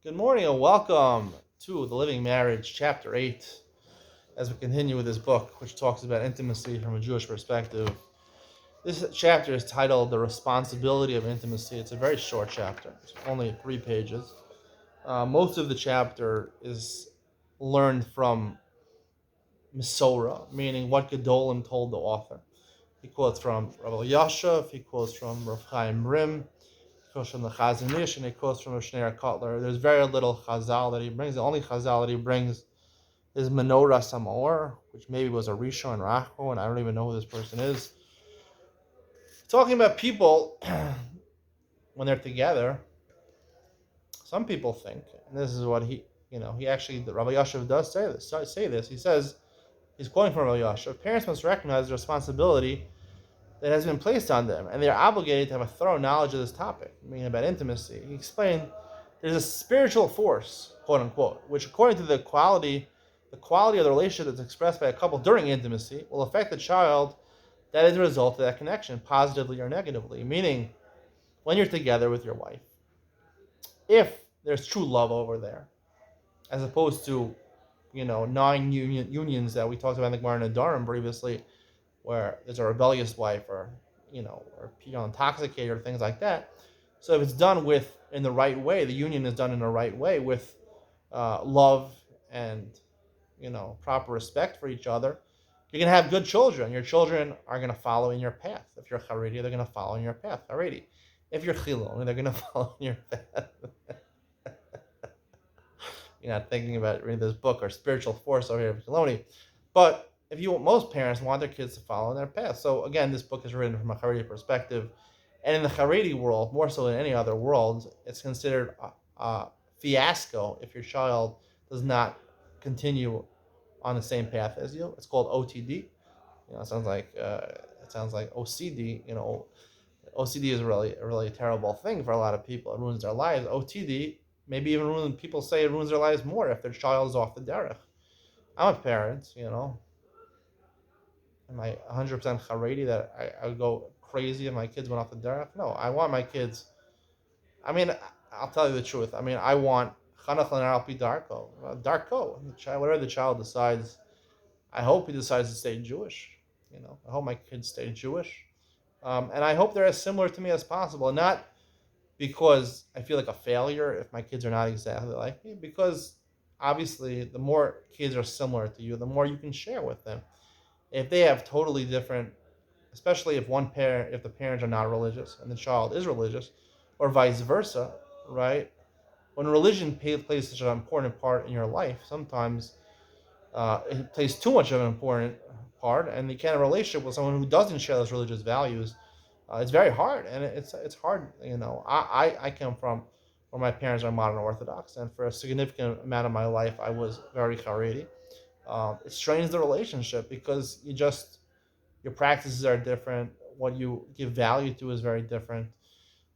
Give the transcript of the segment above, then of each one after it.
Good morning and welcome to The Living Marriage, Chapter 8, as we continue with this book, which talks about intimacy from a Jewish perspective. This chapter is titled The Responsibility of Intimacy. It's a very short chapter, it's only 3 pages. Most of the chapter is learned from Masorah, meaning what Gedolim told the author. He quotes from Rabbi Yashav, he quotes from Rav Chaim Rim, quotes from the Chazon Ish, and he quotes from Shneur Kotler. There's very little Chazal that he brings. The only Chazal that he brings is Menorah Samor, which maybe was a Rishon Racho, and I don't even know who this person is. Talking about people when they're together, some people think, and this is what he actually, Rabbi Yashav does say this. He says, he's quoting from Rabbi Yashav, parents must recognize the responsibility that has been placed on them, and they are obligated to have a thorough knowledge of this topic, meaning about intimacy. He explained there's a spiritual force, quote unquote, which according to the quality of the relationship that's expressed by a couple during intimacy will affect the child that is a result of that connection, positively or negatively. Meaning, when you're together with your wife, if there's true love over there, as opposed to, nine unions that we talked about in the Gemara Nadarim previously, where there's a rebellious wife or intoxicated or things like that. So if it's done in the right way, the union is done in the right way with love and proper respect for each other, you're gonna have good children. Your children are gonna follow in your path. If you're Haredi, they're gonna follow in your path. Haredi. If you're Chilon, they're gonna follow in your path. You're not thinking about reading this book or spiritual force over here of Chiloni, but most parents want their kids to follow in their path. So again, this book is written from a Haredi perspective, and in the Haredi world, more so than any other world, it's considered a fiasco if your child does not continue on the same path as you. It's called OTD. It sounds like OCD. OCD is a really terrible thing for a lot of people. It ruins their lives. OTD, maybe even people say it ruins their lives more if their child is off the derech. I'm a parent, Am I 100% Haredi that I would go crazy if my kids went off the derech? No, I want my kids. I mean, I'll tell you the truth. I mean, I want Chanach L'Nar Al Pi Darko. Whatever the child decides, I hope he decides to stay Jewish. I hope my kids stay Jewish. And I hope they're as similar to me as possible. Not because I feel like a failure if my kids are not exactly like me, because obviously the more kids are similar to you, the more you can share with them. If they have totally different, especially if the parents are not religious and the child is religious, or vice versa, right? When religion plays such an important part in your life, sometimes it plays too much of an important part, and you can't have a relationship with someone who doesn't share those religious values. It's very hard, and it's hard. I come from where my parents are modern Orthodox, and for a significant amount of my life, I was very Haredi. It strains the relationship because your practices are different. What you give value to is very different.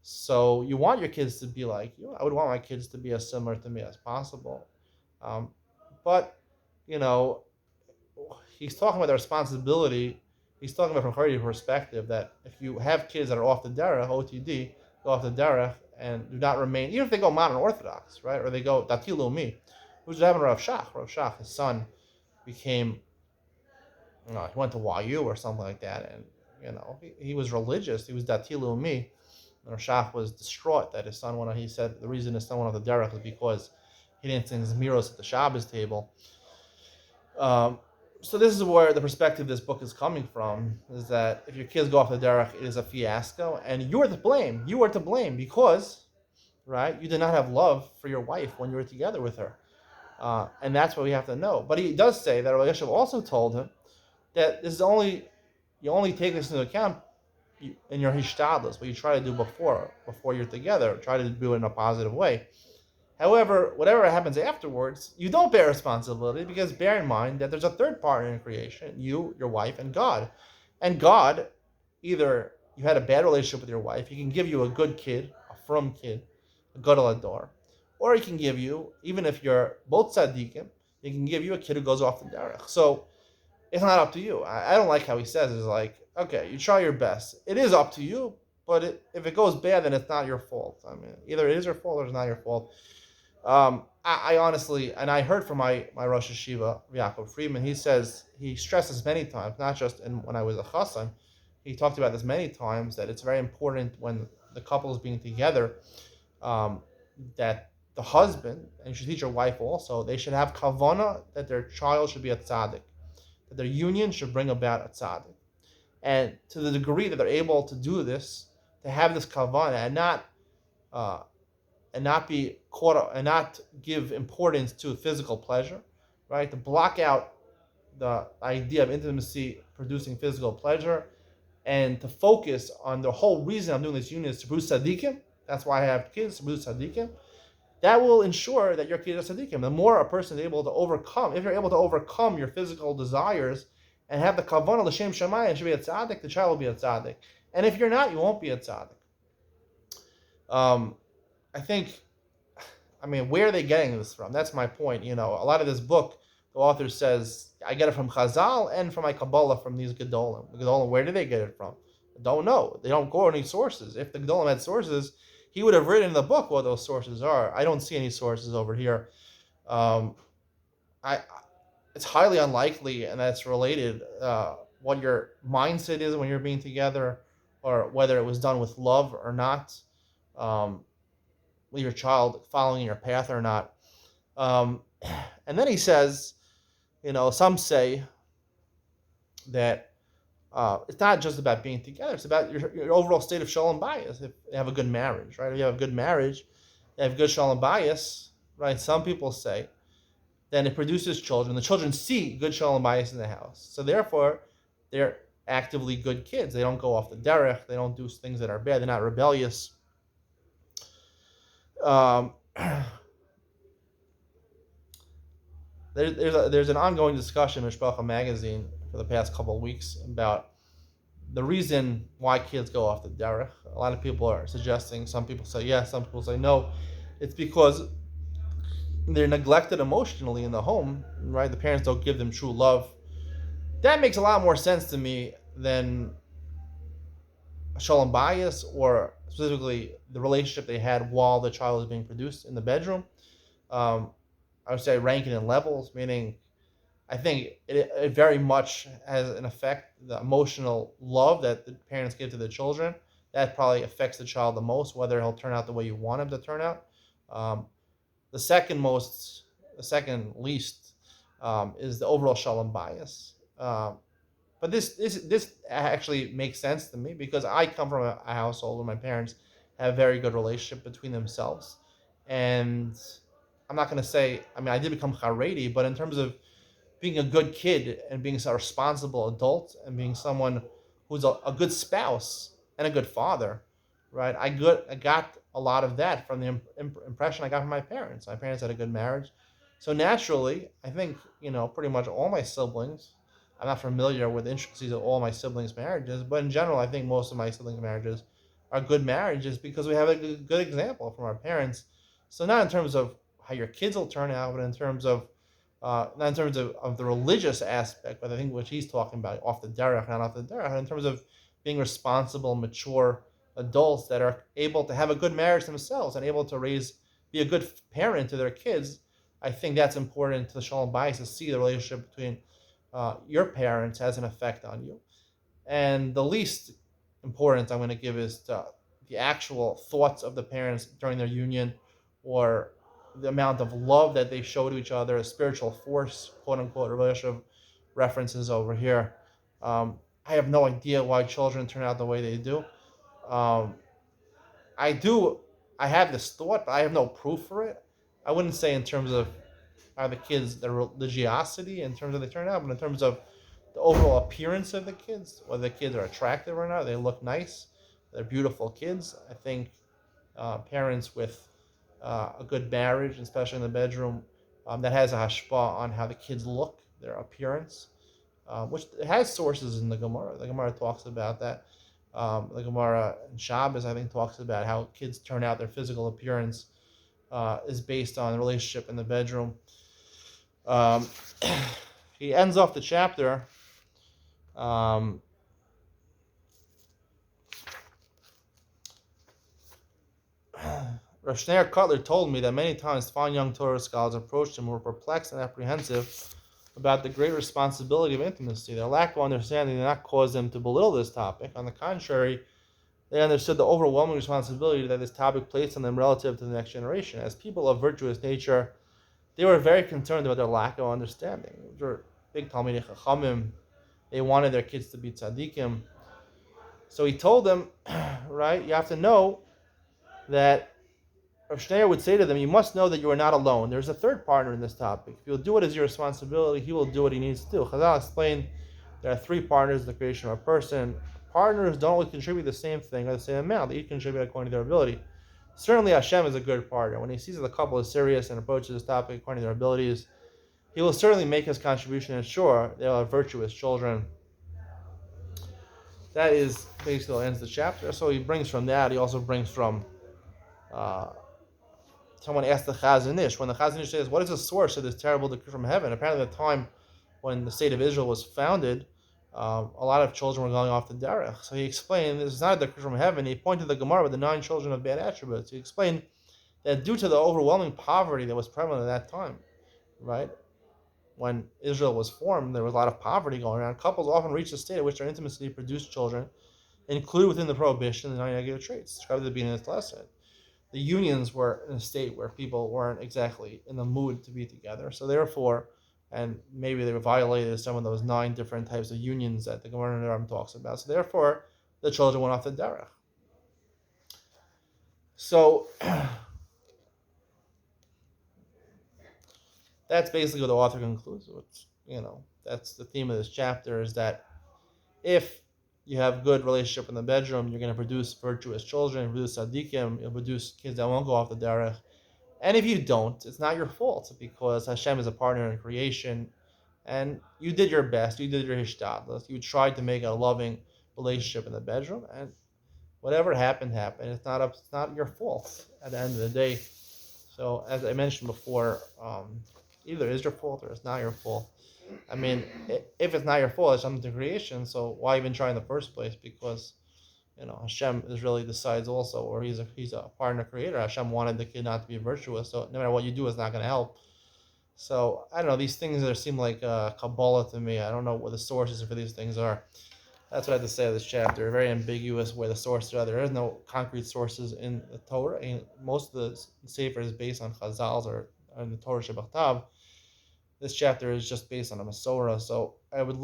So you want your kids to be like you. I would want my kids to be as similar to me as possible. But you know, he's talking about the responsibility. He's talking about from Haredi perspective that if you have kids that are off the derech, OTD, go off the derech and do not remain, even if they go modern Orthodox, right, or they go Dati Leumi, who's happened to Rav Shach. Rav Shach, his son, became, he went to YU or something like that, and he was religious. He was Dati Leumi. And Rav Shach was distraught that his son went. He said the reason his son went off the derech is because he didn't sing Zmiros at the Shabbos table. So this is where the perspective this book is coming from, is that if your kids go off the derech, it is a fiasco, and you are to blame. You are to blame because, right, you did not have love for your wife when you were together with her. And that's what we have to know. But he does say that Rabbi Yashav also told him that you only take this into account in your hishtadlus, what you try to do before you're together. Try to do it in a positive way. However, whatever happens afterwards, you don't bear responsibility, because bear in mind that there's a third partner in creation, you, your wife, and God. And God, either you had a bad relationship with your wife, he can give you a good kid, a frum kid, a gadol hador, or he can give you, even if you're both tzaddikim, he can give you a kid who goes off the derech. So it's not up to you. I don't like how he says it's like, okay, you try your best. It is up to you, but if it goes bad, then it's not your fault. I mean, either it is your fault or it's not your fault. I honestly, and I heard from my Rosh Hashiva, Yaakov Friedman, he stresses many times, not just when I was a chassan, he talked about this many times, that it's very important when the couple is being together, um, that the husband, and you should teach your wife also, they should have kavana that their child should be a tzaddik, that their union should bring about a tzaddik. And to the degree that they're able to do this, to have this kavana uh, and not be caught up and not give importance to physical pleasure, right? To block out the idea of intimacy producing physical pleasure, and to focus on the whole reason I'm doing this union is to produce tzaddikim. That's why I have kids, to produce tzaddikim. That will ensure that your kids are tzaddikim. The more a person is able to overcome, if you're able to overcome your physical desires and have the kavanah l'shem shamayim and should be a tzaddik, the child will be a tzaddik. And if you're not, you won't be a tzaddik. I think, where are they getting this from? That's my point. A lot of this book, the author says, I get it from Chazal and from my Kabbalah from these Gedolim. The Gedolim, where did they get it from? I don't know. They don't go to any sources. If the Gedolim had sources, he would have written in the book what those sources are. I don't see any sources over here. It's highly unlikely, and that's related, what your mindset is when you're being together, or whether it was done with love or not. With your child following your path or not. And then he says, some say that it's not just about being together, it's about your overall state of shalom bayis. If you have a good marriage, right? If you have a good marriage, you have good shalom bayis, right? Some people say, then it produces children. The children see good shalom bayis in the house. So therefore, they're actively good kids. They don't go off the derech. They don't do things that are bad. They're not rebellious. There's an ongoing discussion in Mishpacha magazine for the past couple of weeks about the reason why kids go off the derech. A lot of people are suggesting, some people say yes, some people say no. It's because they're neglected emotionally in the home, right? The parents don't give them true love. That makes a lot more sense to me than shalom bayis, or specifically the relationship they had while the child was being produced in the bedroom. I would say rank it in levels, meaning I think it very much has an effect, the emotional love that the parents give to their children. That probably affects the child the most, whether he'll turn out the way you want him to turn out. The second least is the overall shalom bayis. But this actually makes sense to me, because I come from a household where my parents have a very good relationship between themselves. And I'm not going to say, I did become Haredi, but in terms of being a good kid and being a responsible adult and being someone who's a good spouse and a good father, right? I got a lot of that from the impression I got from my parents. My parents had a good marriage. So naturally, I think, pretty much all my siblings, I'm not familiar with the intricacies of all my siblings' marriages, but in general, I think most of my siblings' marriages are good marriages because we have a good example from our parents. So not in terms of how your kids will turn out, but in terms of not in terms of the religious aspect, but I think what he's talking about, off the derech, not off the derech, in terms of being responsible, mature adults that are able to have a good marriage themselves and able to be a good parent to their kids. I think that's important to the shalom bayis, to see the relationship between your parents has an effect on you. And the least important I'm going to give is the actual thoughts of the parents during their union, or the amount of love that they show to each other, a spiritual force, quote unquote, Rav references over here. I have no idea why children turn out the way they do. I have this thought, but I have no proof for it. I wouldn't say in terms of are the kids, the religiosity in terms of they turn out, but in terms of the overall appearance of the kids, whether the kids are attractive or not, they look nice, they're beautiful kids. I think parents with a good marriage, especially in the bedroom, that has a hashpah on how the kids look, their appearance, which has sources in the Gemara. The Gemara talks about that. The Gemara in Shabbos, I think, talks about how kids turn out, their physical appearance is based on the relationship in the bedroom. He ends off the chapter Rav Schneur Cutler told me that many times fine young Torah scholars approached him who were perplexed and apprehensive about the great responsibility of intimacy. Their lack of understanding did not cause them to belittle this topic. On the contrary, they understood the overwhelming responsibility that this topic placed on them relative to the next generation. As people of virtuous nature, they were very concerned about their lack of understanding. They were big Talmidei Chachamim. They wanted their kids to be tzaddikim. So he told them, right, you have to know that Rav Schneur would say to them, you must know that you are not alone. There's a third partner in this topic. If you'll do it as your responsibility, he will do what he needs to do. Chazal explained there are three partners in the creation of a person. Partners don't always contribute the same thing or the same amount. They each contribute according to their ability. Certainly Hashem is a good partner. When he sees that the couple is serious and approaches this topic according to their abilities, he will certainly make his contribution and ensure they will have virtuous children. That is basically what ends the chapter. So he brings from that. He also brings from someone asked the Chazon Ish. When the Chazon Ish says, what is the source of this terrible decree from heaven? Apparently at the time when the state of Israel was founded, a lot of children were going off the derech. So he explained this is not a decree from heaven. He pointed to the Gemara with the 9 children of bad attributes. He explained that due to the overwhelming poverty that was prevalent at that time, right? When Israel was formed, there was a lot of poverty going around. Couples often reached a state at which their intimacy produced children, included within the prohibition the 9 negative traits described at the beginning of this lesson. The unions were in a state where people weren't exactly in the mood to be together. So therefore, and maybe they violated some of those 9 different types of unions that the Gemara Nedarim talks about. So therefore, the children went off the derech. So that's basically what the author concludes. That's the theme of this chapter, is that if you have good relationship in the bedroom, you're going to produce virtuous children, produce tzaddikim, you'll produce kids that won't go off the derech. And if you don't, it's not your fault, because Hashem is a partner in creation, and you did your best, you did your hishtadlus, you tried to make a loving relationship in the bedroom, and whatever happened. It's not your fault at the end of the day. So as I mentioned before, either it's your fault or it's not your fault. I mean, if it's not your fault, it's something to creation, so why even try in the first place? Because Hashem is really decides also, or he's a partner creator. Hashem wanted the kid not to be virtuous, so no matter what you do, it's not going to help. So I don't know, these things that seem like Kabbalah to me. I don't know what the sources for these things are. That's what I have to say of this chapter. Very ambiguous where the sources are. There is no concrete sources in the Torah, and most of the Sefer is based on Chazals or in the Torah Shebachtav. This chapter is just based on a Masorah, so I would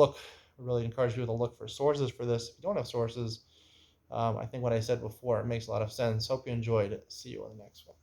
really encourage people to look for sources for this. If you don't have sources, I think what I said before, it makes a lot of sense. Hope you enjoyed it. See you on the next one.